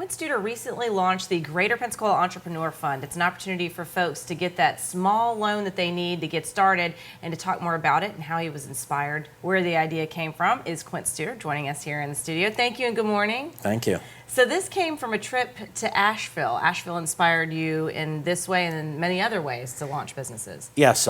Quint Studer recently launched the Greater Pensacola Entrepreneur Fund. It's an opportunity for folks to get that small loan that they need to get started, and to talk more about it and how he was inspired, where the idea came from, is Quint Studer joining us here in the studio. Thank you and good morning. Thank you. So this came from a trip to Asheville. Asheville inspired you in this way and in many other ways to launch businesses. Yes,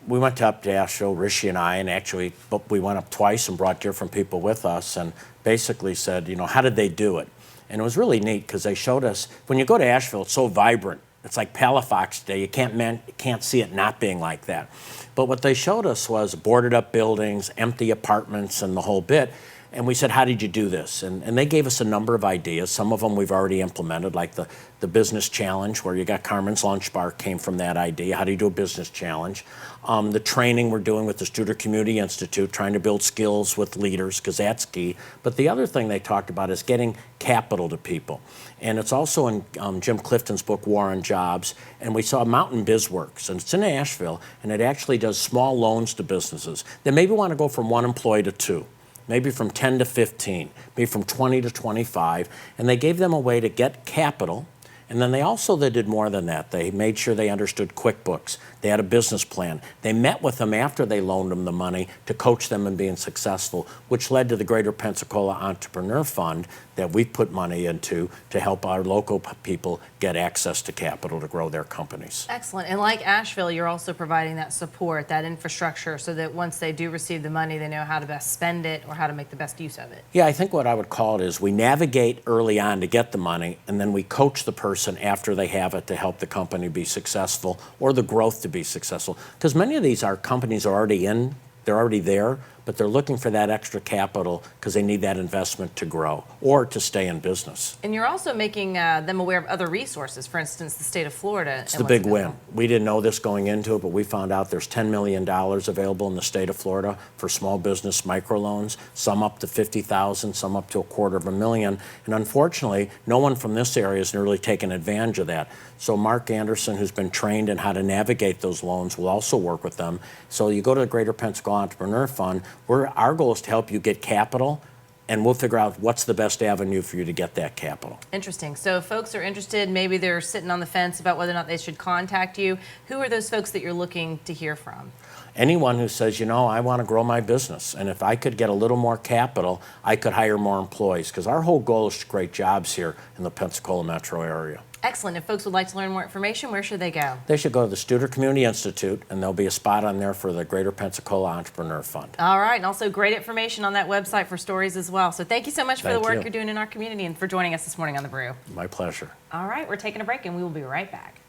we went up to Asheville, Rishi and I, and actually we went up twice and brought different people with us and basically said, you know, how did they do it? And it was really neat because they showed us, when you go to Asheville, it's so vibrant. It's like Palafox today. You can't see it not being like that. But what they showed us was boarded up buildings, empty apartments, and the whole bit. And we said, how did you do this? And they gave us a number of ideas. Some of them we've already implemented, like the business challenge, where you got Carmen's Lunch Bar came from that idea. How do you do a business challenge? The training we're doing with the Studer Community Institute, trying to build skills with leaders, because that's key. But the other thing they talked about is getting capital to people. And it's also in Jim Clifton's book, War on Jobs. And we saw Mountain Biz Works, and it's in Asheville, and it actually does small loans to businesses that maybe want to go from 1 employee to 2. Maybe from 10 to 15, maybe from 20 to 25, and they gave them a way to get capital. And then they did more than that. They made sure they understood QuickBooks. They had a business plan. They met with them after they loaned them the money to coach them in being successful, which led to the Greater Pensacola Entrepreneur Fund that we put money into to help our local people get access to capital to grow their companies. Excellent. And like Asheville, you're also providing that support, that infrastructure, so that once they do receive the money, they know how to best spend it or how to make the best use of it. Yeah, I think what I would call it is we navigate early on to get the money, and then we coach the person after they have it to help the company be successful or the growth to be successful. Because many of these companies are already in, they're already there, but they're looking for that extra capital because they need that investment to grow or to stay in business. And you're also making them aware of other resources, for instance, the state of Florida. It's the big win. We didn't know this going into it, but we found out there's $10 million available in the state of Florida for small business microloans, some up to $50,000, some up to $250,000. And unfortunately, no one from this area has really taken advantage of that. So Mark Anderson, who's been trained in how to navigate those loans, will also work with them. So you go to the Greater Pensacola Entrepreneur Fund, our goal is to help you get capital, and we'll figure out what's the best avenue for you to get that capital. Interesting. So if folks are interested, maybe they're sitting on the fence about whether or not they should contact you. Who are those folks that you're looking to hear from? Anyone who says, you know, I want to grow my business, and if I could get a little more capital, I could hire more employees, because our whole goal is to create jobs here in the Pensacola metro area. Excellent. If folks would like to learn more information, where should they go? They should go to the Studer Community Institute, and there'll be a spot on there for the Greater Pensacola Entrepreneur Fund. All right, and also great information on that website for stories as well. So thank you so much for the work you're doing in our community and for joining us this morning on The Brew. My pleasure. All right, we're taking a break, and we will be right back.